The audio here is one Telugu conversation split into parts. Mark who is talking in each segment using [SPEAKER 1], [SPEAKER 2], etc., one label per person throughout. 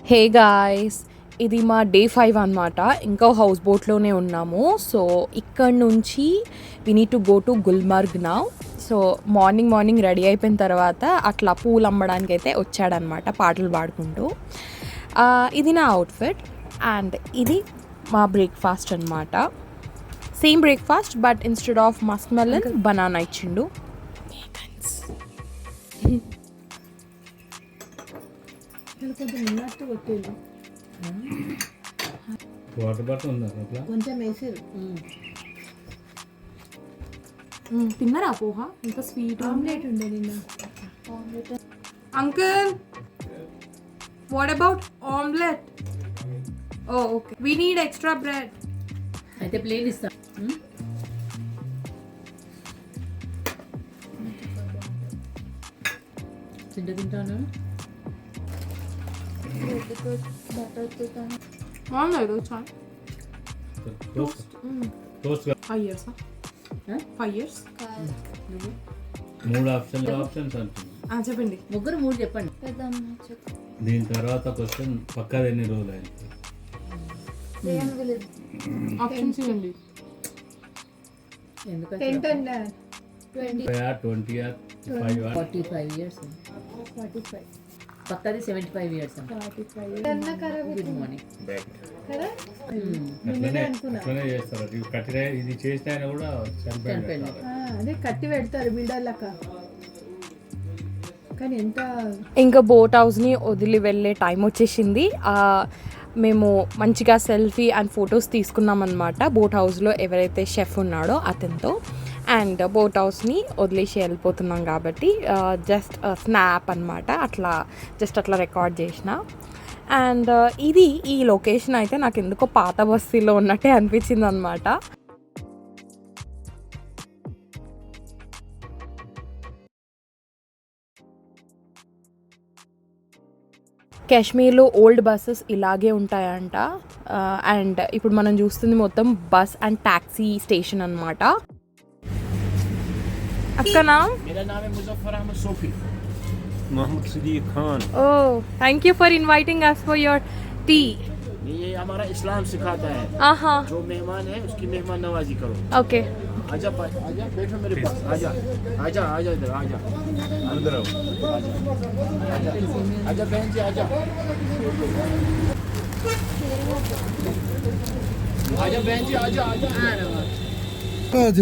[SPEAKER 1] హే గాయ్స్, ఇది మా డే 5 అనమాట. ఇంకా హౌస్ బోట్లోనే ఉన్నాము. సో ఇక్కడ నుంచి we need to go to Gulmarg now. So morning ready అయిపోయిన తర్వాత అట్లా పూలు అమ్మడానికి అయితే వచ్చాడనమాట పాటలు పాడుకుంటూ. ఇది నా అవుట్ఫిట్ అండ్ ఇది మా బ్రేక్ఫాస్ట్ అనమాట. Same breakfast but instead of Musk melon banana ఇచ్చిండు.
[SPEAKER 2] వాటర్ బాటిల్ ఉందా కొంచెం వేసారు.
[SPEAKER 1] తిన్నారా పోహా? ఇంకా స్వీట్
[SPEAKER 2] ఆమ్లెట్ ఉండే నిన్న.
[SPEAKER 1] Uncle, what about omelette? Oh okay, we need extra bread.
[SPEAKER 2] అయితే ప్లేన్ ఇస్తా. తింటాను
[SPEAKER 1] బాగుంది చాయ్.
[SPEAKER 2] Toast
[SPEAKER 1] 5 years 5 years.
[SPEAKER 2] మూడు ఆప్షన్స్ అంటుంది.
[SPEAKER 1] చెప్పండి.
[SPEAKER 2] ముగ్గురు మూడు చెప్పండి. దీని తర్వాత క్వశ్చన్ పక్కాది ఎన్ని రోజులు అయింది?
[SPEAKER 1] ఆప్షన్స్ ఇవ్వండి.
[SPEAKER 2] 45 years. పక్కది 75 years. Good morning. అట్లనే చేస్తారు. ఇది చేస్తే ఆయన కూడా చనిపోయాడు.
[SPEAKER 3] అదే కట్టి పెడతారు బిల్డర్లక. కానీ ఎంత
[SPEAKER 1] ఇంకా బోట్ హౌస్ని వదిలి వెళ్ళే టైం వచ్చేసింది. మేము మంచిగా సెల్ఫీ అండ్ ఫొటోస్ తీసుకున్నాం అనమాట బోట్ హౌస్లో ఎవరైతే షెఫ్ ఉన్నాడో అతనితో. అండ్ బోట్ హౌస్ని వదిలేసి వెళ్ళిపోతున్నాం కాబట్టి జస్ట్ స్నాప్ అనమాట, అట్లా రికార్డ్ చేసిన. అండ్ ఈ లొకేషన్ అయితే నాకు ఎందుకో పాత బస్తీలో ఉన్నట్టే అనిపించింది అనమాట. కాశ్మీర్లో ఓల్డ్ బస్సెస్ ఇలాగే ఉంటాయంట. అండ్ ఇప్పుడు మనం చూస్తుంది మొత్తం బస్ అండ్ ట్యాక్సీ స్టేషన్ అనమాట. आपका नाम?
[SPEAKER 4] मेरा नाम है Muzaffar Ahmad Sofi.
[SPEAKER 5] Mohammad Sadiq Khan.
[SPEAKER 1] Oh, thank you for inviting us for your tea.
[SPEAKER 4] ये हमारा इस्लाम सिखाता है
[SPEAKER 1] हाँ,
[SPEAKER 4] जो मेहमान है उसकी मेहमान नवाजी करो.
[SPEAKER 1] ओके.
[SPEAKER 4] आजा बैठो मेरे पास. आजा इधर आजा.
[SPEAKER 5] अंदर आओ.
[SPEAKER 4] आजा बहन जी आजा. आजा बहन जी आजा.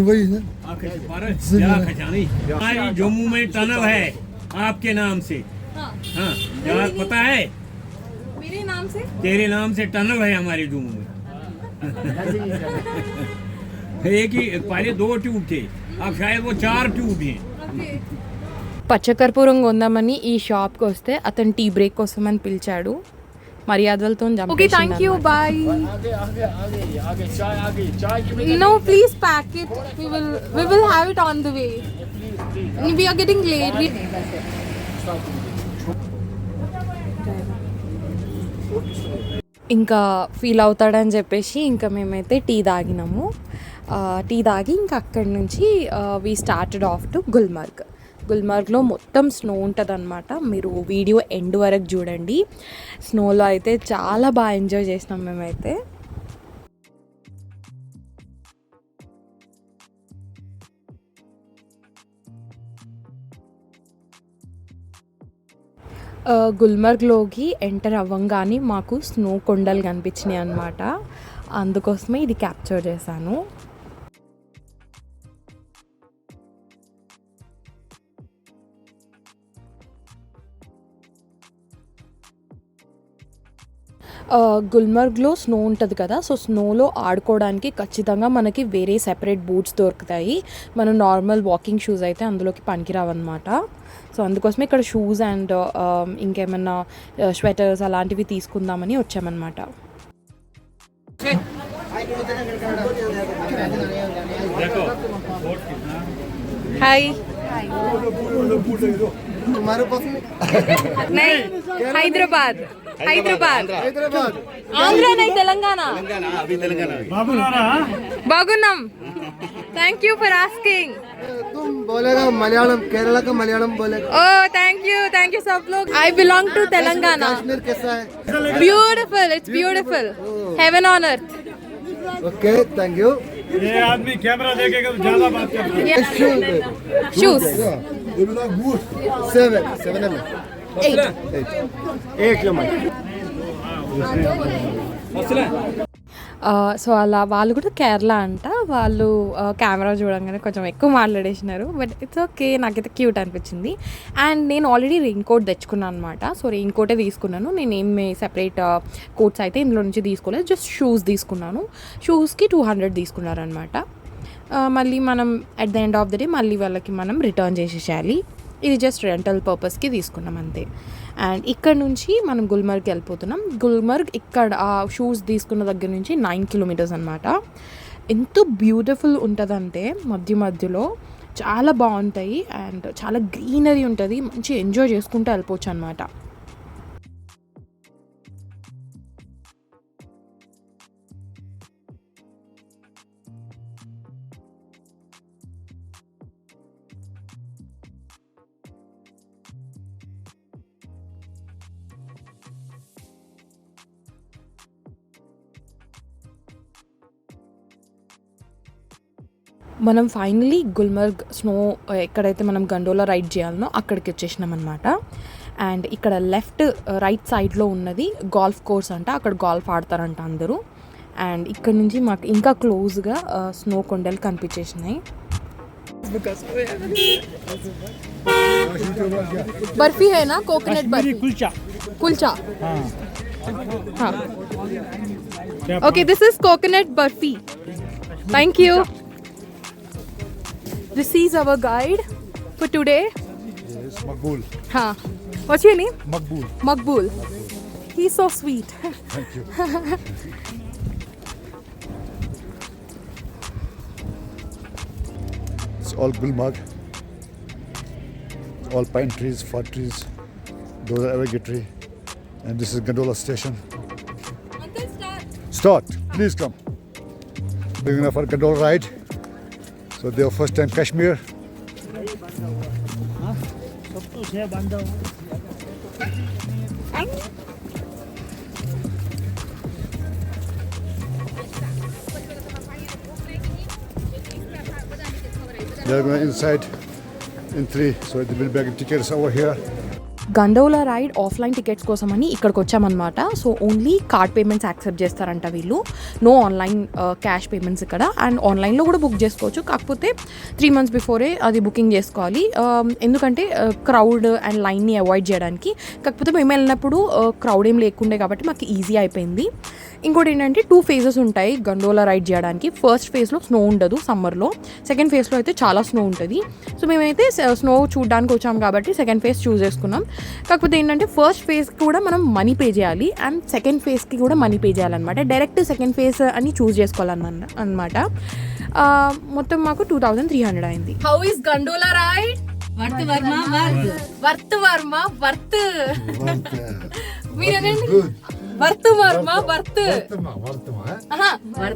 [SPEAKER 5] वही है.
[SPEAKER 6] हमारी जम्मू में टनल है आपके नाम से. हाँ, यहाँ पता है?
[SPEAKER 1] मेरे नाम से?
[SPEAKER 6] तेरे नाम से टनल है हमारे जम्मू में. एक ही पहले 2 ट्यूब थे, अब शायद वो 4 ट्यूब हैं.
[SPEAKER 1] పచ్చకర్పూరం కొందామని ఈ షాప్కి వస్తే అతను టీ బ్రేక్ కోసం అని పిలిచాడు. మర్యాదలతో ఓకే, థ్యాంక్ యూ, బాయ్.
[SPEAKER 4] आगे चाय की
[SPEAKER 1] No, please pack it. We will have it on the way. We are getting late. ఇంకా ఫీల్ అవుతాడని చెప్పేసి ఇంకా మేమైతే టీ తాగినాము. టీ తాగి ఇంకా అక్కడి నుంచి వీ స్టార్టెడ్ ఆఫ్ టు గుల్మర్గ్లో మొత్తం స్నో ఉంటుంది అనమాట. మీరు వీడియో ఎండ్ వరకు చూడండి. స్నోలో అయితే చాలా బాగా ఎంజాయ్ చేసినాం మేమైతే. గుల్మర్గ్లోకి ఎంటర్ అవ్వంగానే మాకు స్నో కొండలు కనిపించినాయి అనమాట. అందుకోసమే ఇది క్యాప్చర్ చేశాను. గుల్మర్గ్లో స్నో ఉంటుంది కదా, సో స్నోలో ఆడుకోవడానికి ఖచ్చితంగా మనకి వేరే సెపరేట్ బూట్స్ దొరుకుతాయి. మనం నార్మల్ వాకింగ్ షూస్ అయితే అందులోకి పనికిరావన్నమాట. సో అందుకోసమే ఇక్కడ షూస్ అండ్ ఇంకేమన్నా స్వెటర్స్ అలాంటివి తీసుకుందామని వచ్చామన్నమాట. హాయ్. హైదరాబాద్. హైదరాబాద్.
[SPEAKER 4] हैदराबाद
[SPEAKER 1] ఆంధ్ర నై తెలంగాణ.
[SPEAKER 4] अभी तेलंगाना
[SPEAKER 1] బాగున్నాం. Thank you for asking.
[SPEAKER 4] तुम बोलेगा मलयालम केरला का मलयालम बोलेगा
[SPEAKER 1] ఓ థ్యాంక్ యూ सब लोग. I belong to Telangana.
[SPEAKER 4] Kashmir कैसा है
[SPEAKER 1] Beautiful, it's beautiful. Heaven on earth.
[SPEAKER 4] Okay thank you
[SPEAKER 5] ये आदमी कैमरा देखेगा तो ज्यादा बात करता है।
[SPEAKER 1] Shoes.
[SPEAKER 4] Seven seven
[SPEAKER 1] 8.
[SPEAKER 4] एक जो
[SPEAKER 1] సో అలా వాళ్ళు కూడా కేరళ అంట. వాళ్ళు కెమెరా చూడంగానే కొంచెం ఎక్కువ మాట్లాడేసినారు, బట్ ఇట్స్ ఓకే. నాకైతే క్యూట్ అనిపించింది. అండ్ నేను ఆల్రెడీ రెయిన్ కోట్ తెచ్చుకున్నాను అనమాట. సో రెయిన్ కోటే తీసుకున్నాను. నేను ఏమి సెపరేట్ కోట్స్ అయితే ఇందులో నుంచి తీసుకోలేదు, జస్ట్ షూస్ తీసుకున్నాను. షూస్కి 200 తీసుకున్నారనమాట. మళ్ళీ మనం at the end of the day మళ్ళీ వాళ్ళకి మనం రిటర్న్ చేసేసేయాలి. ఇది జస్ట్ రెంటల్ పర్పస్కి తీసుకున్నాం అంతే. అండ్ ఇక్కడ నుంచి మనం గుల్మర్గ్కి వెళ్ళిపోతున్నాం. గుల్మర్గ్ ఇక్కడ ఆ షూస్ తీసుకున్న దగ్గర నుంచి 9 kilometers అనమాట. ఎంత బ్యూటిఫుల్ ఉంటుందంటే మధ్య మధ్యలో చాలా బాగుంటాయి అండ్ చాలా గ్రీనరీ ఉంటుంది. మంచి ఎంజాయ్ చేసుకుంటూ వెళ్ళిపోవచ్చు అనమాట. మనం ఫైనలీ గుల్మర్గ్ స్నో ఎక్కడైతే మనం గండోలా రైడ్ చేయాలనో అక్కడికి వచ్చేసినాం అనమాట. అండ్ ఇక్కడ లెఫ్ట్ రైట్ సైడ్లో ఉన్నది గాల్ఫ్ కోర్స్ అంట. అక్కడ గాల్ఫ్ ఆడతారంట అందరూ. అండ్ ఇక్కడ నుంచి మాకు ఇంకా క్లోజ్గా స్నో కొండలు కనిపించేసినాయి. బర్ఫీ హేనా coconut barfi kulcha. Okay this is coconut barfi. Thank you. This is our guide for today.
[SPEAKER 7] Yes, Makbul.
[SPEAKER 1] Huh. What's your name?
[SPEAKER 7] Makbul.
[SPEAKER 1] Makbul. He's so sweet.
[SPEAKER 7] Thank you. It's all Gulmarg. It's all pine trees, fir trees. Those are alligator. And this is Gondola station.
[SPEAKER 1] Uncle, start.
[SPEAKER 7] Start. Please come. Beginning of our gondola ride. So they are first time Kashmir. They are going inside in 3, so they will bag tickets over here.
[SPEAKER 1] Gondola ride offline tickets కోసమని ఇక్కడికి వచ్చామన్నమాట. So only card payments accept చేస్తారంట వీళ్ళు. నో ఆన్లైన్ క్యాష్ పేమెంట్స్ ఇక్కడ. అండ్ ఆన్లైన్లో కూడా బుక్ చేసుకోవచ్చు, కాకపోతే 3 months బిఫోరే అది బుకింగ్ చేసుకోవాలి. ఎందుకంటే క్రౌడ్ అండ్ లైన్ని అవాయిడ్ చేయడానికి. కాకపోతే మేము వెళ్ళినప్పుడు క్రౌడ్ ఏం లేకుండే కాబట్టి మాకు ఈజీ అయిపోయింది. ఇంకోటి ఏంటంటే 2 phases ఉంటాయి గండోలా రైడ్ చేయడానికి. ఫస్ట్ ఫేజ్లో స్నో ఉండదు సమ్మర్లో, సెకండ్ ఫేజ్లో అయితే చాలా స్నో ఉంటుంది. సో మేమైతే స్నో చూడడానికి వచ్చాం కాబట్టి సెకండ్ ఫేజ్ చూస్ చేసుకున్నాం. కాకపోతే ఏంటంటే ఫస్ట్ ఫేజ్కి కూడా మనం మనీ పే చేయాలి అండ్ సెకండ్ ఫేజ్కి కూడా మనీ పే చేయాలన్నమాట. డైరెక్ట్ సెకండ్ ఫేజ్ అని చూస్ చేసుకోవాలన్నమాట. మొత్తం మాకు 2300 అయింది. How is gondola ride? Worth మీరేనండి worth Varma worth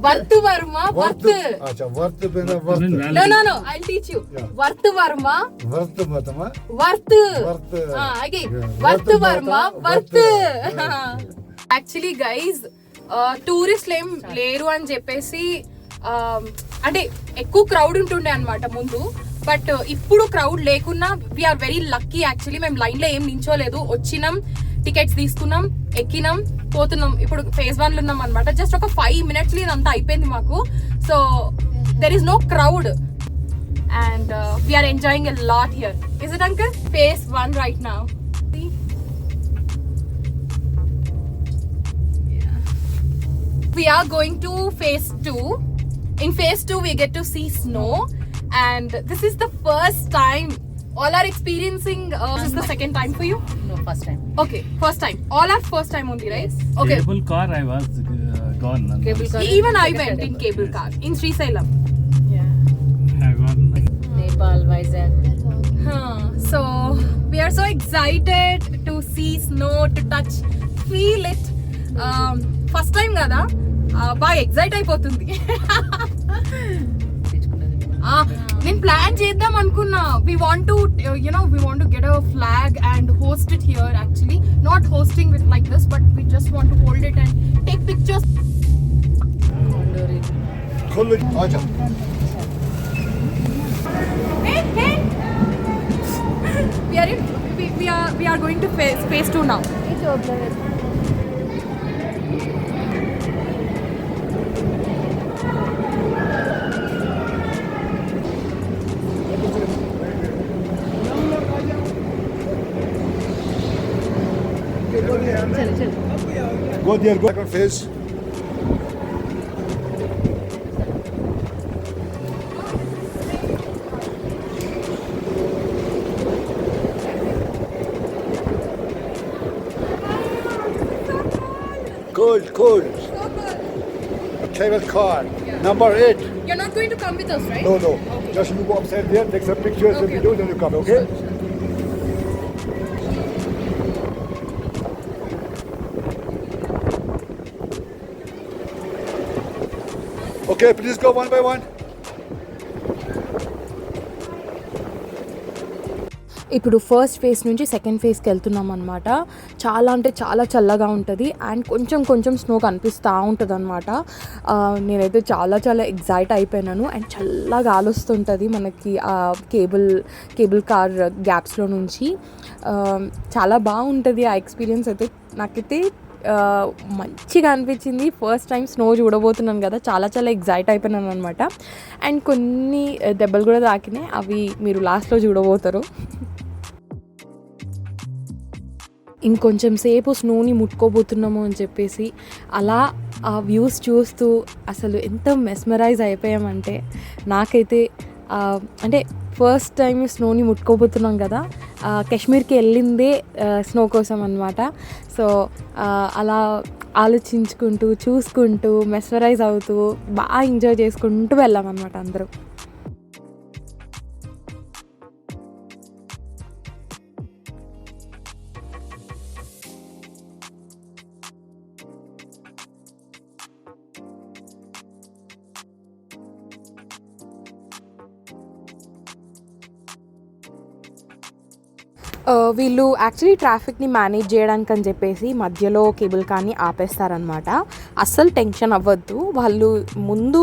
[SPEAKER 1] worth Varma worth.
[SPEAKER 7] अच्छा वर्त बिना worth.
[SPEAKER 1] No, I'll teach you. Worth Varma
[SPEAKER 7] worth मतमा
[SPEAKER 1] worth.
[SPEAKER 7] Worth.
[SPEAKER 1] again worth Varma worth. Actually guys టూరిస్టులు ఏం లేరు అని చెప్పేసి అంటే ఎక్కువ క్రౌడ్ ఉంటుండే అనమాట ముందు. బట్ ఇప్పుడు క్రౌడ్ లేకున్నా వీఆర్ వెరీ లక్కీ. యాక్చువల్లీ మేము లైన్లో ఏం నించోలేదు, వచ్చినాం, టికెట్స్ తీసుకున్నాం, ఎక్కినాం, పోతున్నాం. ఇప్పుడు phase 1 ఉన్నాం అనమాట. జస్ట్ ఒక 5 minutes ఇదంతా అయిపోయింది మాకు. So there is no crowd and we are enjoying a lot here. Is it uncle? phase 1 right now. We are going to phase 2. In phase 2 we get to see snow and this is the first time all are experiencing. This is the second time for you?
[SPEAKER 8] No, first time.
[SPEAKER 1] Okay, first time. All are first time only, right? Okay.
[SPEAKER 2] Cable car I was gone.
[SPEAKER 8] Cable car.
[SPEAKER 1] Even I went in cable car in Srisailam.
[SPEAKER 2] I gone.
[SPEAKER 8] Nepal, Vizag.
[SPEAKER 1] So we are so excited to see snow, to touch feel it. First time కదా, బాగా ఎగ్జైట్ అయిపోతుంది. నేను ప్లాన్ చేద్దాం అనుకున్నా. we want to get a flag and host it here. Actually not hosting with like this, but we just want to hold it and take pictures.
[SPEAKER 7] Aja.
[SPEAKER 1] Hey. we are going to phase 2 now.
[SPEAKER 7] Go there, go second phase. Cool. Cable car, number 8.
[SPEAKER 1] You're not going to come with us, right?
[SPEAKER 7] No. Just you go upside there, take some pictures and videos, then you come, okay? Okay, please go one by one.
[SPEAKER 1] ఇప్పుడు ఫస్ట్ ఫేజ్ నుంచి సెకండ్ ఫేజ్కి వెళ్తున్నాం అనమాట. చాలా అంటే చాలా చల్లగా ఉంటుంది అండ్ కొంచెం స్నో కనిపిస్తూ ఉంటుంది అనమాట. నేనైతే చాలా ఎగ్జైట్ అయిపోయినాను. అండ్ చల్లగా గాలి వస్తుంటుంది మనకి ఆ కేబుల్ కార్ గ్యాప్స్లో నుంచి. చాలా బాగుంటుంది ఆ ఎక్స్పీరియన్స్ అయితే. నాకైతే మంచిగా అనిపించింది. ఫస్ట్ టైం స్నో చూడబోతున్నాను కదా, చాలా ఎగ్జైట్ అయిపోయినాను అనమాట. అండ్ కొన్ని దెబ్బలు కూడా తాకినాయి, అవి మీరు లాస్ట్లో చూడబోతారు. ఇంకొంచెం సేపు స్నోని ముట్టుకోబోతున్నాము అని చెప్పేసి అలా ఆ వ్యూస్ చూస్తూ అసలు ఎంత మెస్మరైజ్ అయిపోయామంటే, నాకైతే అంటే ఫస్ట్ టైం స్నోని ముట్టుకోబోతున్నాం కదా, కాశ్మీర్కి వెళ్ళిందే స్నో కోసం అనమాట. సో అలా ఆలోచించుకుంటూ చూసుకుంటూ మెస్మరైజ్ అవుతూ బాగా ఎంజాయ్ చేసుకుంటూ వెళ్ళామన్నమాట అందరూ. వీళ్ళు యాక్చువల్లీ ట్రాఫిక్ని మేనేజ్ చేయడానికి అని చెప్పేసి మధ్యలో కేబుల్ కార్ని ఆపేస్తారనమాట. అస్సలు టెన్షన్ అవ్వద్దు. వాళ్ళు ముందు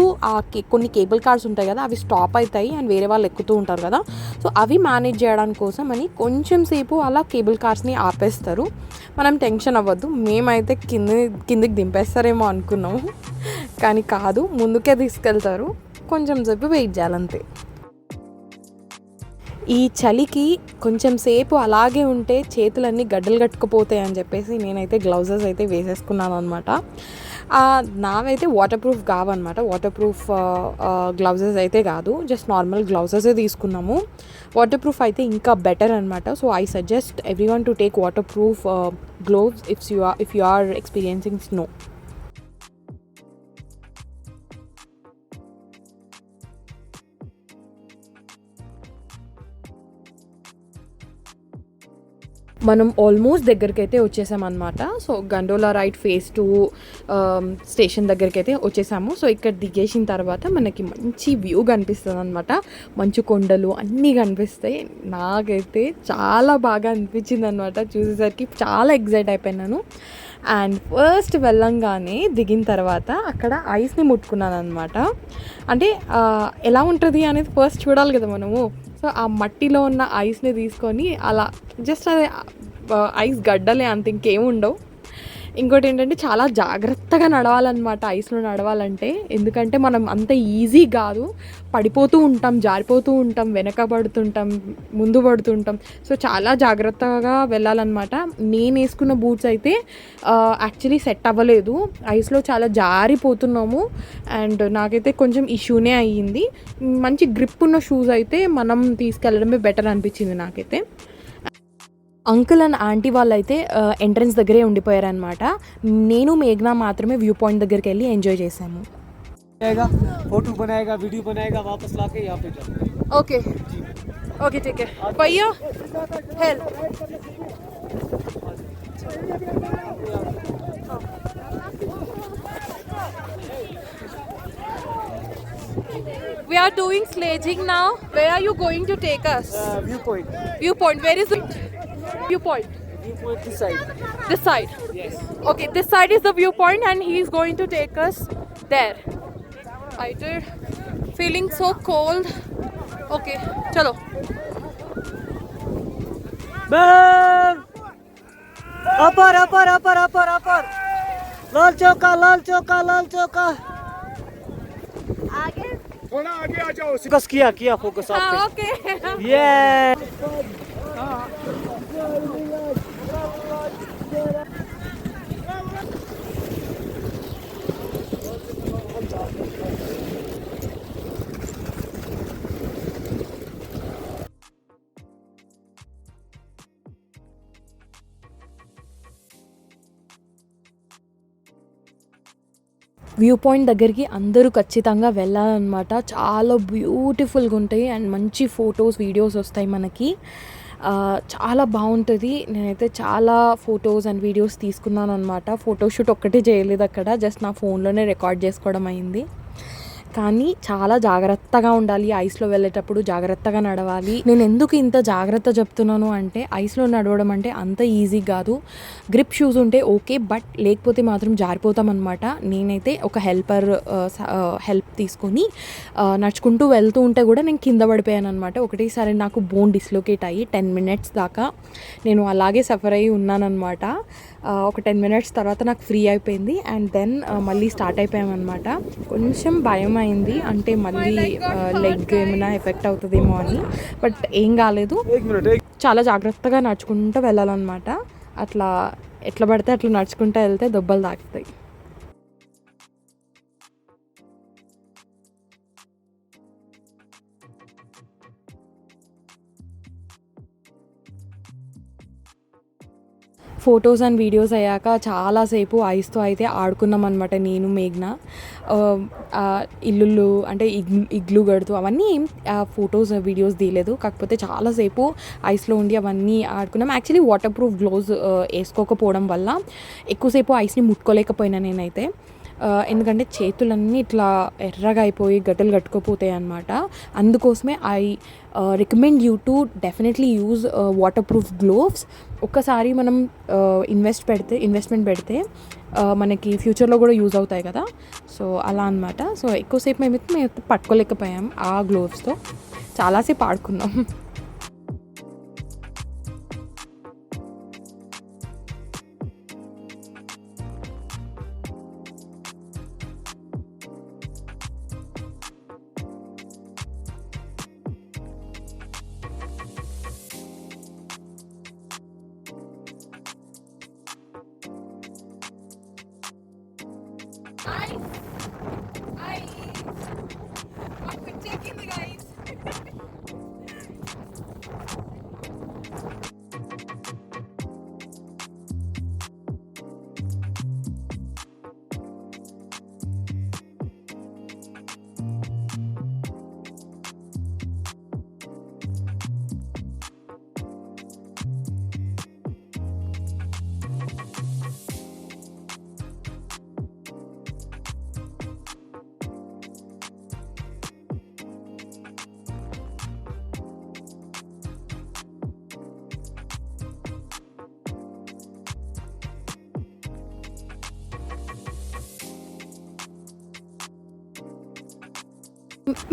[SPEAKER 1] కొన్ని కేబుల్ కార్స్ ఉంటాయి కదా, అవి స్టాప్ అవుతాయి అండ్ వేరే వాళ్ళు ఎక్కుతూ ఉంటారు కదా, సో అవి మేనేజ్ చేయడానికి కోసం అని కొంచెం సేపు అలా కేబుల్ కార్స్ని ఆపేస్తారు. మనం టెన్షన్ అవ్వద్దు. మేమైతే కిందికి దింపేస్తారేమో అనుకున్నాము, కానీ కాదు, ముందుకే తీసుకెళ్తారు. కొంచెం సేపు వెయిట్ చేయాలంతే. ఈ చలికి కొంచెం సేపు అలాగే ఉంటే చేతులన్నీ గడ్డలు కట్టుకుపోతాయి అని చెప్పేసి నేనైతే గ్లౌజెస్ అయితే వేసేసుకున్నాను అనమాట. నావైతే వాటర్ ప్రూఫ్ కావన్నమాట. వాటర్ ప్రూఫ్ గ్లౌజెస్ అయితే కాదు, జస్ట్ నార్మల్ గ్లౌజెసే తీసుకున్నాము. వాటర్ ప్రూఫ్ అయితే ఇంకా బెటర్ అనమాట. So I suggest everyone to take waterproof gloves if you are experiencing snow. మనం ఆల్మోస్ట్ దగ్గరికి అయితే వచ్చేసామన్నమాట. So gondola ride phase 2 station దగ్గరికి అయితే వచ్చేసాము. సో ఇక్కడ దిగేసిన తర్వాత మనకి మంచి వ్యూ కనిపిస్తుంది అనమాట. మంచు కొండలు అన్నీ కనిపిస్తాయి. నాకైతే చాలా బాగా అనిపించింది అనమాట. చూసేసరికి చాలా ఎగ్జైట్ అయిపోయినాను. అండ్ ఫస్ట్ వెళ్ళంగానే దిగిన తర్వాత అక్కడ ఐస్ని ముట్టుకున్నాను అనమాట. అంటే ఎలా ఉంటుంది అనేది ఫస్ట్ చూడాలి కదా మనము. సో ఆ మట్టిలో ఉన్న ఐస్ని తీసుకొని అలా జస్ట్ అదే ఐస్ గడ్డలే, అంత ఇంకేం ఉండవు. ఇంకోటి ఏంటంటే చాలా జాగ్రత్తగా నడవాలన్నమాట ఐస్లో నడవాలంటే. ఎందుకంటే మనం అంత ఈజీ కాదు, పడిపోతూ ఉంటాం, జారిపోతూ ఉంటాం, వెనక పడుతుంటాం, ముందు పడుతుంటాం. సో చాలా జాగ్రత్తగా వెళ్ళాలన్నమాట. నేను వేసుకున్న బూట్స్ అయితే యాక్చువల్లీ సెట్ అవ్వలేదు, ఐస్లో చాలా జారిపోతున్నాము. అండ్ నాకైతే కొంచెం ఇష్యూనే అయ్యింది. మంచి గ్రిప్ ఉన్న షూస్ అయితే మనం తీసుకెళ్ళడమే బెటర్ అనిపించింది నాకైతే. అంకుల్ అండ్ ఆంటీ వాళ్ళైతే ఎంట్రన్స్ దగ్గరే ఉండిపోయారనమాట. నేను మేఘ్నా మాత్రమే వ్యూ పాయింట్ దగ్గరికి వెళ్ళి ఎంజాయ్ చేశాము.
[SPEAKER 5] फोटो बनाएगा, वीडियो बनाएगा, वापस लाके यहाँ पे जाएगा.
[SPEAKER 1] ओके ठीक है भैया help. We are doing sledging now. Where are you going to take us?
[SPEAKER 5] Viewpoint.
[SPEAKER 1] Viewpoint. Where is it? Viewpoint.
[SPEAKER 5] Viewpoint this side.
[SPEAKER 1] This side.
[SPEAKER 5] Yes.
[SPEAKER 1] Okay, this side is the viewpoint and he is going to take us there. I did. Feeling so cold. Okay, chalo.
[SPEAKER 5] Ma'am! Upper. Lal chauka.
[SPEAKER 4] थोड़ा आगे आ जाओ
[SPEAKER 5] Focus किया focus आप
[SPEAKER 1] Ah,
[SPEAKER 5] पे.
[SPEAKER 1] okay.
[SPEAKER 5] Yeah.
[SPEAKER 1] వ్యూ పాయింట్ దగ్గరికి అందరూ ఖచ్చితంగా వెళ్ళాలన్నమాట. చాలా బ్యూటిఫుల్గా ఉంటాయి అండ్ మంచి ఫొటోస్ వీడియోస్ వస్తాయి మనకి. చాలా బాగుంటుంది. నేనైతే చాలా ఫొటోస్ అండ్ వీడియోస్ తీసుకున్నాను అనమాట. ఫోటోషూట్ ఒక్కటే చేయలేదు అక్కడ, జస్ట్ నా ఫోన్లోనే రికార్డ్ చేసుకోవడం అయింది. కానీ చాలా జాగ్రత్తగా ఉండాలి. ఐస్లో వెళ్ళేటప్పుడు జాగ్రత్తగా నడవాలి. నేను ఎందుకు ఇంత జాగ్రత్త చెప్తున్నాను అంటే, ఐస్లో నడవడం అంటే అంత ఈజీ కాదు. గ్రిప్ షూస్ ఉంటే ఓకే, బట్ లేకపోతే మాత్రం జారిపోతాం అనమాట. నేనైతే ఒక హెల్ప్ తీసుకొని నడుచుకుంటూ వెళ్తూ ఉంటే కూడా నేను కింద పడిపోయాను అనమాట. ఒకటేసారి నాకు బోన్ డిస్లొకేట్ అయ్యి 10 minutes దాకా నేను అలాగే సఫర్ అయ్యి ఉన్నానమాట. ఒక 10 minutes తర్వాత నాకు ఫ్రీ అయిపోయింది అండ్ దెన్ మళ్ళీ స్టార్ట్ అయిపోయామన్నమాట. కొంచెం భయం అయింది, అంటే మళ్ళీ లెగ్ ఏమైనా ఎఫెక్ట్ అవుతుందేమో అని, బట్ ఏం కాలేదు. చాలా జాగ్రత్తగా నడుచుకుంటూ వెళ్ళాలన్నమాట. అట్లా ఎట్లా పడితే అట్లా నడుచుకుంటూ వెళ్తే దెబ్బలు తాకుతాయి. ఫొటోస్ అండ్ వీడియోస్ అయ్యాక చాలాసేపు ఐస్తో అయితే ఆడుకున్నాం అనమాట నేను, మేఘ్న. ఇల్లులు అంటే ఇగ్లు కడుతూ అవన్నీ ఫొటోస్ వీడియోస్ తీయలేదు. కాకపోతే చాలాసేపు ఐస్లో ఉండి అవన్నీ ఆడుకున్నాం. యాక్చువల్లీ వాటర్ ప్రూఫ్ గ్లోవ్స్ వేసుకోకపోవడం వల్ల ఎక్కువసేపు ఐస్ని ముట్టుకోలేకపోయినా నేనైతే. ఎందుకంటే చేతులన్నీ ఇట్లా ఎర్రగా అయిపోయి గడ్డలు కట్టుకోపోతాయి అన్నమాట. అందుకోసమే I recommend you definitely use water proof gloves. ఒక్కసారి మనం ఇన్వెస్ట్మెంట్ పెడితే మనకి ఫ్యూచర్లో కూడా యూజ్ అవుతాయి కదా. సో అలా అన్నమాట. సో ఎక్కువసేపు మేము పట్టుకోలేకపోయాం ఆ గ్లోవ్స్తో, చాలాసేపు ఆడుకున్నాం.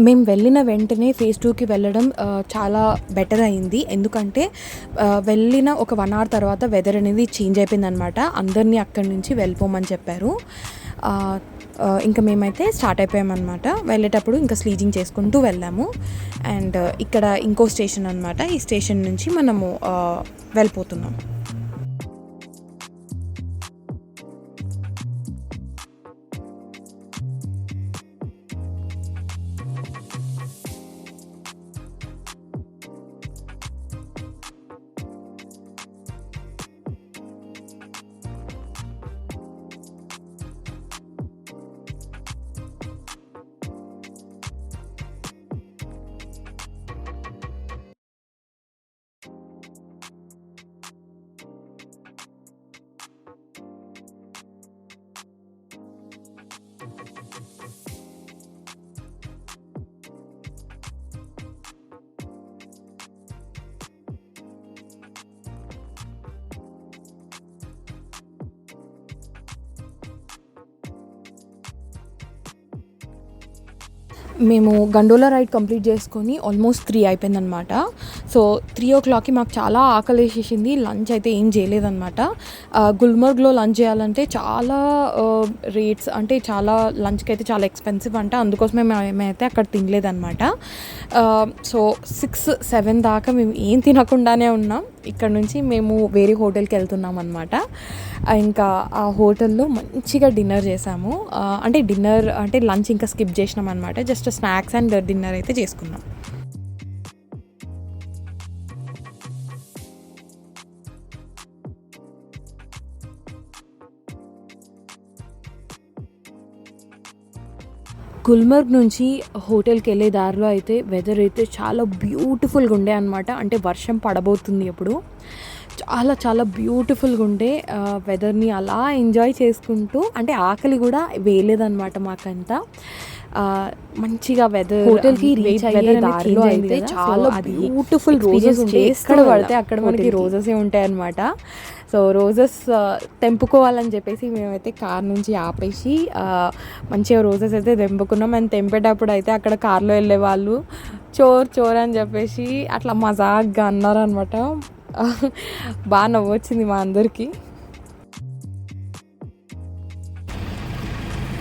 [SPEAKER 1] మేము వెళ్ళిన వెంటనే ఫేజ్ 2కి వెళ్ళడం చాలా బెటర్ అయింది. ఎందుకంటే వెళ్ళిన ఒక 1 hour తర్వాత వెదర్ అనేది చేంజ్ అయిపోయిందనమాట. అందరినీ అక్కడి నుంచి వెళ్ళిపోమని చెప్పారు. ఇంకా మేమైతే స్టార్ట్ అయిపోయామన్నమాట. వెళ్ళేటప్పుడు ఇంకా స్లీజింగ్ చేసుకుంటూ వెళ్ళాము. అండ్ ఇక్కడ ఇంకో స్టేషన్ అనమాట. ఈ స్టేషన్ నుంచి మనము వెళ్ళిపోతున్నాం. మేము గండోలా రైడ్ కంప్లీట్ చేసుకొని ఆల్మోస్ట్ 3 అయిపోయిందనమాట. సో 3 o'clockకి మాకు చాలా ఆకలి వేసేసింది. లంచ్ అయితే ఏం చేయలేదన్నమాట. గుల్మర్గ్లో లంచ్ చేయాలంటే చాలా రేట్స్, అంటే చాలా లంచ్కి అయితే చాలా ఎక్స్పెన్సివ్ అంట. అందుకోసమే మేమైతే అక్కడ తినలేదన్నమాట. సో 6-7 దాకా మేము ఏం తినకుండానే ఉన్నాం. ఇక్కడ నుంచి మేము వేరే హోటల్కి వెళ్తున్నాం అనమాట. ఇంకా ఆ హోటల్లో మంచిగా డిన్నర్ చేసాము. అంటే లంచ్ ఇంకా స్కిప్ చేసినాం అనమాట. జస్ట్ స్నాక్స్ అండ్ డిన్నర్ అయితే చేసుకున్నాం. గుల్మర్గ్ నుంచి హోటల్కి వెళ్ళే దారిలో అయితే వెదర్ అయితే చాలా బ్యూటిఫుల్గా ఉండే అనమాట. అంటే వర్షం పడబోతుంది అప్పుడు. చాలా చాలా బ్యూటిఫుల్గా ఉండే వెదర్ని అలా ఎంజాయ్ చేసుకుంటూ, అంటే ఆకలి కూడా వేయలేదన్నమాట మాకంతా. మంచిగా వెదర్ హోటల్కి రీచ్ అయ్యే దారిలో అయితే చాలా బ్యూటిఫుల్ రోజెస్ ఉంటాయి. ఎక్కడ పడితే అక్కడ మనకి రోజెసే ఉంటాయి అన్నమాట. సో రోజెస్ తెంపుకోవాలని చెప్పేసి మేమైతే కార్ నుంచి ఆపేసి మంచిగా రోజెస్ అయితే తెంపుకున్నాం. అండ్ తెంపేటప్పుడు అయితే అక్కడ కార్లో వెళ్ళే వాళ్ళు చోర్ అని చెప్పేసి అట్లా మజాగ్గా అన్నారు అనమాట. బాగా నవ్వొచ్చింది మా అందరికీ.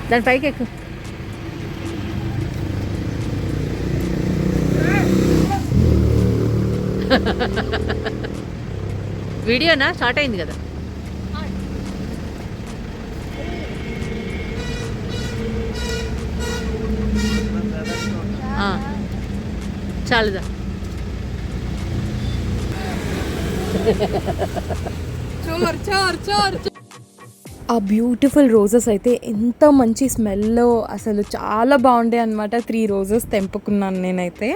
[SPEAKER 1] దాని పైకి ఎక్కువ
[SPEAKER 8] వీడియోనా స్టార్ట్ అయింది కదా. చాలుదా.
[SPEAKER 1] ఆ బ్యూటిఫుల్ రోజెస్ అయితే ఎంత మంచి స్మెల్, అసలు చాలా బాగుండే అనమాట. 3 రోజెస్ తెంపుకున్నాను నేనైతే.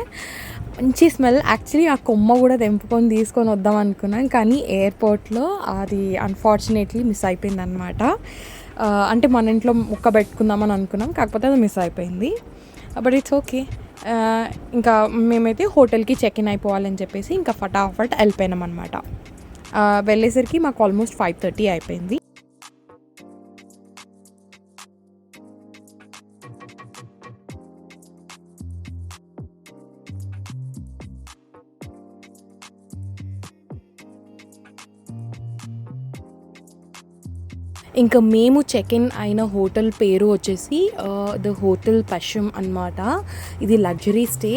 [SPEAKER 1] మంచి స్మెల్. యాక్చువల్లీ ఆ కొమ్మ కూడా తెంపుకొని తీసుకొని వద్దాం అనుకున్నాను, కానీ ఎయిర్పోర్ట్లో అది అన్ఫార్చునేట్లీ మిస్ అయిపోయింది అనమాట. అంటే మన ఇంట్లో ముక్క పెట్టుకుందామని అనుకున్నాం, కాకపోతే అది మిస్ అయిపోయింది. But it's okay. ఇంకా మేమైతే హోటల్కి చెక్ ఇన్ అయిపోవాలని చెప్పేసి ఇంకా ఫటాఫట్ వెళ్ళిపోయినాం అనమాట. వెళ్ళేసరికి మాకు ఆల్మోస్ట్ 5:30 అయిపోయింది. ఇంకా మేము చెక్ ఇన్ అయిన హోటల్ పేరు వచ్చేసి ద హోటల్ పశ్చిమ్ అన్నమాట. ఇది లగ్జరీ స్టే.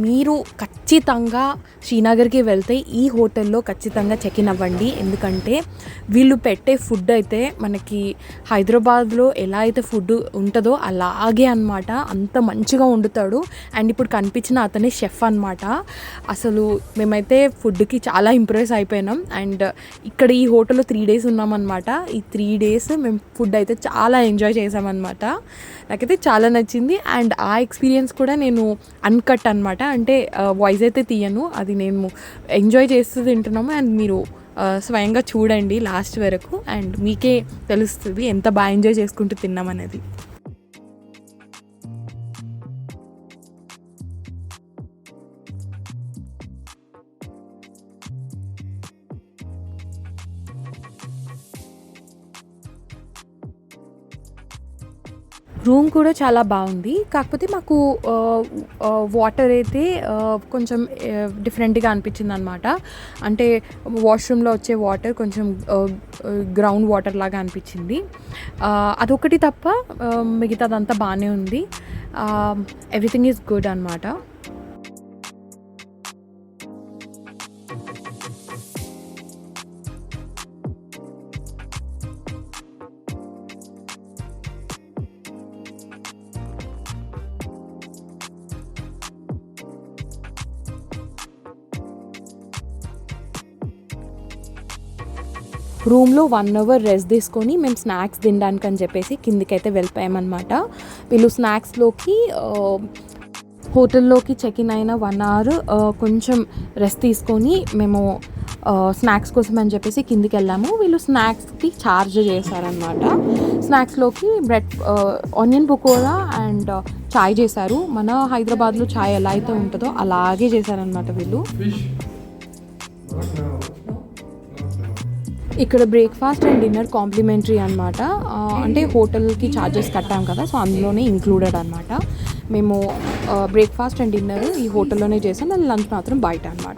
[SPEAKER 1] మీరు ఖచ్చితంగా శ్రీనగర్కి వెళ్తే ఈ హోటల్లో ఖచ్చితంగా చెక్ ఇన్ అవ్వండి. ఎందుకంటే వీళ్ళు పెట్టే ఫుడ్ అయితే మనకి హైదరాబాద్లో ఎలా అయితే ఫుడ్ ఉంటుందో అలాగే అన్నమాట. అంత మంచిగా వండుతాడు. అండ్ ఇప్పుడు కనిపించిన అతనే షెఫ్ అన్నమాట. అసలు మేమైతే ఫుడ్కి చాలా ఇంప్రెస్ అయిపోయినాం. అండ్ ఇక్కడ ఈ హోటల్లో 3 days ఉన్నామన్నమాట. ఈ 3 days మేము ఫుడ్ అయితే చాలా ఎంజాయ్ చేసామన్నమాట. నాకైతే చాలా నచ్చింది. అండ్ ఆ ఎక్స్పీరియన్స్ కూడా నేను అన్కట్ అనమాట. అంటే వాయిస్ అయితే తీయను, అది నేను ఎంజాయ్ చేస్తూ తింటున్నాము. అండ్ మీరు స్వయంగా చూడండి లాస్ట్ వరకు, అండ్ మీకే తెలుస్తుంది ఎంత బాగా ఎంజాయ్ చేసుకుంటూ తిన్నామనేది. రూమ్ కూడా చాలా బాగుంది. కాకపోతే మాకు వాటర్ అయితే కొంచెం డిఫరెంట్గా అనిపించింది అనమాట. అంటే వాష్రూమ్లో వచ్చే వాటర్ కొంచెం గ్రౌండ్ వాటర్ లాగా అనిపించింది. అదొకటి తప్ప మిగతాదంతా బాగానే ఉంది. ఎవ్రీథింగ్ ఈజ్ గుడ్ అనమాట. రూమ్లో 1 hour రెస్ట్ తీసుకొని మేము స్నాక్స్ తినడానికి అని చెప్పేసి కిందికైతే వెళ్ళిపోయామన్నమాట. వీళ్ళు స్నాక్స్లోకి హోటల్లోకి చెక్ ఇన్ అయిన 1 hour కొంచెం రెస్ట్ తీసుకొని మేము స్నాక్స్ కోసం అని చెప్పేసి కిందికి వెళ్ళాము. వీళ్ళు స్నాక్స్కి ఛార్జ్ చేశారనమాట. స్నాక్స్లోకి బ్రెడ్ ఆనియన్ పకోడా అండ్ చాయ్ చేశారు. మన హైదరాబాద్లో చాయ్ ఎలా అయితే ఉంటుందో అలాగే చేశారనమాట వీళ్ళు. ఇక్కడ బ్రేక్ఫాస్ట్ అండ్ డిన్నర్ కాంప్లిమెంటరీ అనమాట. అంటే హోటల్కి ఛార్జెస్ కట్టాం కదా, సో అందులోనే ఇంక్లూడెడ్ అనమాట. మేము బ్రేక్ఫాస్ట్ అండ్ డిన్నర్ ఈ హోటల్లోనే చేసాం, అండ్ లంచ్ మాత్రం బయట అనమాట.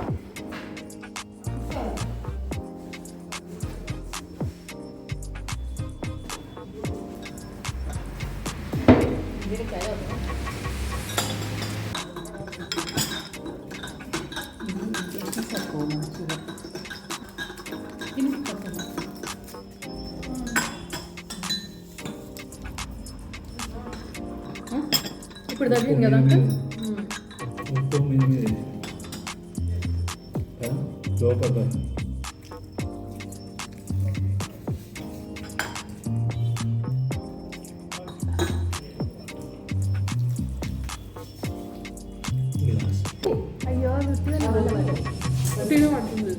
[SPEAKER 3] ఇప్పుడు తగ్గింది కదా అంకుల్?
[SPEAKER 2] ఉప్పు మీద లోపల
[SPEAKER 3] అయ్యో ఉట్టిగా పడుతుంది.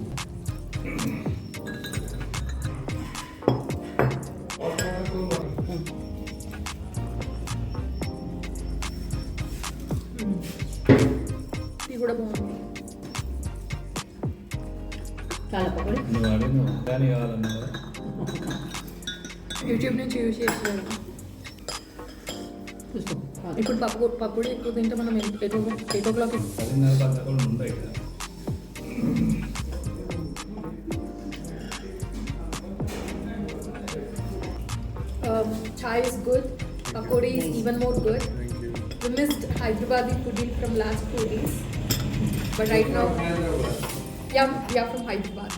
[SPEAKER 3] ఇది కూడా బాగుంది.
[SPEAKER 2] నువ్వు అడిగినావు కానీ కావాలన్నా
[SPEAKER 3] యూట్యూబ్ నుంచి యూజ్ చేస్తున్నాను. ఇప్పుడు పప్పుడు ఎక్కువ తింటే మనం 8 o'clock
[SPEAKER 2] 10:30 కూడా ఉంటాయి కదా.
[SPEAKER 3] chai is good, pakodi is even more good. We missed Hyderabadi foodie from last 2 days, but right now, yeah, from Hyderabad.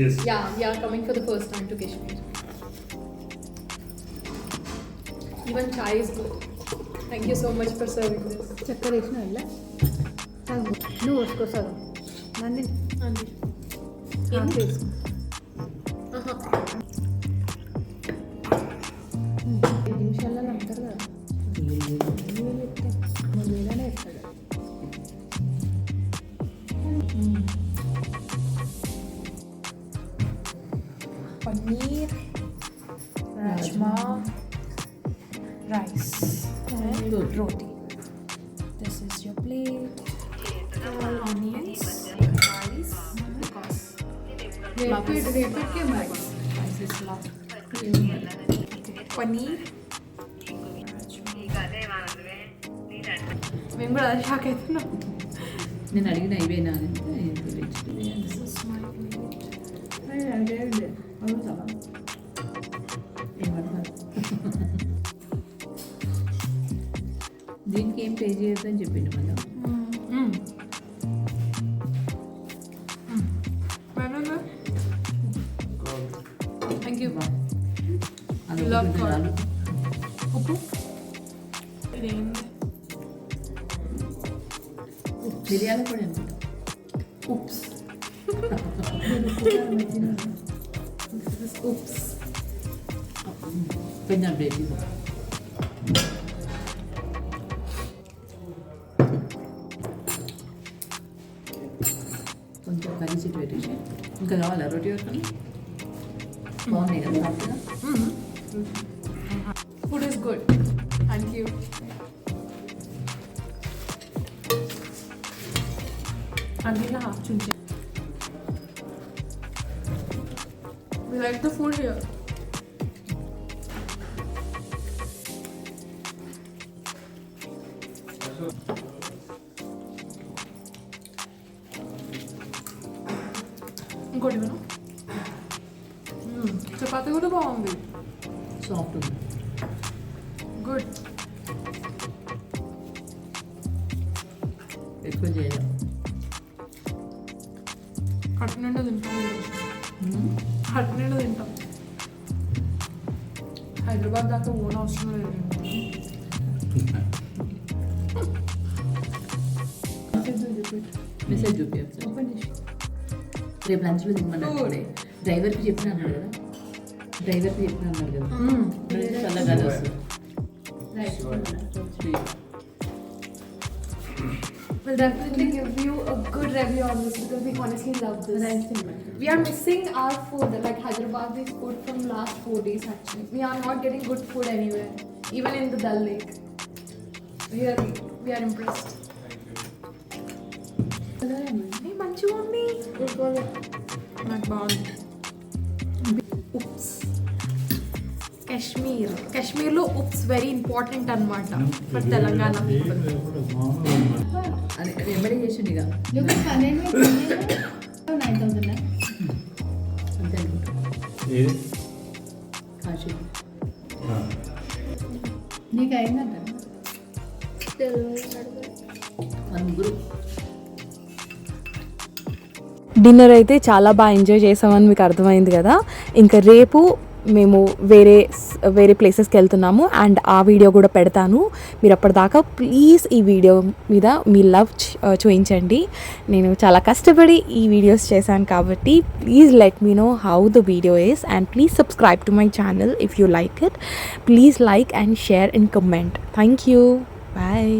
[SPEAKER 2] Yes.
[SPEAKER 3] Yeah, we are coming for the first time to Kashmir. Even chai is good. Thank you so much for serving this.
[SPEAKER 9] చక్కెర వేసిన ఇలా నువ్వు వేసుకో సగం నన్ను
[SPEAKER 3] Andy.
[SPEAKER 9] వేసుకో.
[SPEAKER 3] Uh-huh.
[SPEAKER 9] 5 నిమిషాలలో అంటారు కదా, 2,000 చెప్తే 3,000 వేస్తాడు.
[SPEAKER 1] Paneer, rajma, rice, and roti. This is your plate. All onions, rice, because
[SPEAKER 3] రేపటికే మరి
[SPEAKER 1] rice is long. Paneer. మేము కూడా అది షాక్ అవుతున్నాం.
[SPEAKER 8] నేను అడిగిన ఇవేనా
[SPEAKER 1] This is my plate.
[SPEAKER 8] దీనికి ఏం పే చేయొద్దని చెప్పిండు మళ్ళీ.
[SPEAKER 3] Thank you.
[SPEAKER 8] అది
[SPEAKER 3] Love
[SPEAKER 8] ఒకటి
[SPEAKER 3] God.
[SPEAKER 8] చాలు.
[SPEAKER 3] ఉప్పు
[SPEAKER 8] మిరియాల పొడి అనుకుంటా.
[SPEAKER 3] ఉప్స్ ఉప్స్
[SPEAKER 8] కొంచెం ప్లేట్ ఇవ్వు. కొంచెం కర్రీ సీట్ పెట్టేసి ఇంకా కావాలా రోటీ వరకు బాగున్నాయి కదా సాఫ్ట్గా.
[SPEAKER 3] Food is good. Thank you. అందులో half చుంచే. We like the food here. ఇంకోటి మనం చపాతీ కూడా బాగుంది.
[SPEAKER 8] సాఫ్ట్ ఉంది.
[SPEAKER 3] గుడ్.
[SPEAKER 8] ఎక్కువ చేయాలి.
[SPEAKER 3] కట్టు నిండా తింటాం. కట్టు నిండా తింటాం. హైదరాబాద్ దాకా ఓన్ అవసరం లేదు.
[SPEAKER 8] మెసేజ్ చూపించు. రేపు లంచ్లో తిమ్మన్నాడు ఇప్పుడే. డ్రైవర్కి చెప్పిన అన్నాడు కదా, డ్రైవర్కి చెప్పిన అన్నాడు కదా, చల్లగా వస్తుంది.
[SPEAKER 3] We'll definitely give you a good review on this because we honestly love this. We are missing our food, like Hyderabadi's food from last 4 days actually. We are not getting good food anywhere, even in the Dal Lake. We are impressed. Hey, మంచిగా ఉంది.
[SPEAKER 1] నాకు బాగుంది. ఉప్స్ కాశ్మీర్లో ఉప్స్ వెరీ ఇంపార్టెంట్ అనమాట ఫర్ తెలంగాణ పీపుల్.
[SPEAKER 8] అది వెంబడి చేసిండు ఇక
[SPEAKER 9] Look at Panen में 9,000 है.
[SPEAKER 8] అంతే అనుకుంటా.
[SPEAKER 2] ఏది
[SPEAKER 8] కాశీ
[SPEAKER 9] నీకు అయిందంట.
[SPEAKER 8] మన ముగ్గురు
[SPEAKER 1] డిన్నర్ అయితే చాలా బాగా ఎంజాయ్ చేసామని మీకు అర్థమైంది కదా. ఇంకా రేపు మేము వేరే ప్లేసెస్కి వెళ్తున్నాము అండ్ ఆ వీడియో కూడా పెడతాను. మీరు అప్పటిదాకా ప్లీజ్ ఈ వీడియో మీద మీ లవ్ చూపించండి. నేను చాలా కష్టపడి ఈ వీడియోస్ చేశాను కాబట్టి please let me know how the video is and please subscribe to my channel if you like it. Please like and share and comment. Thank you. Bye.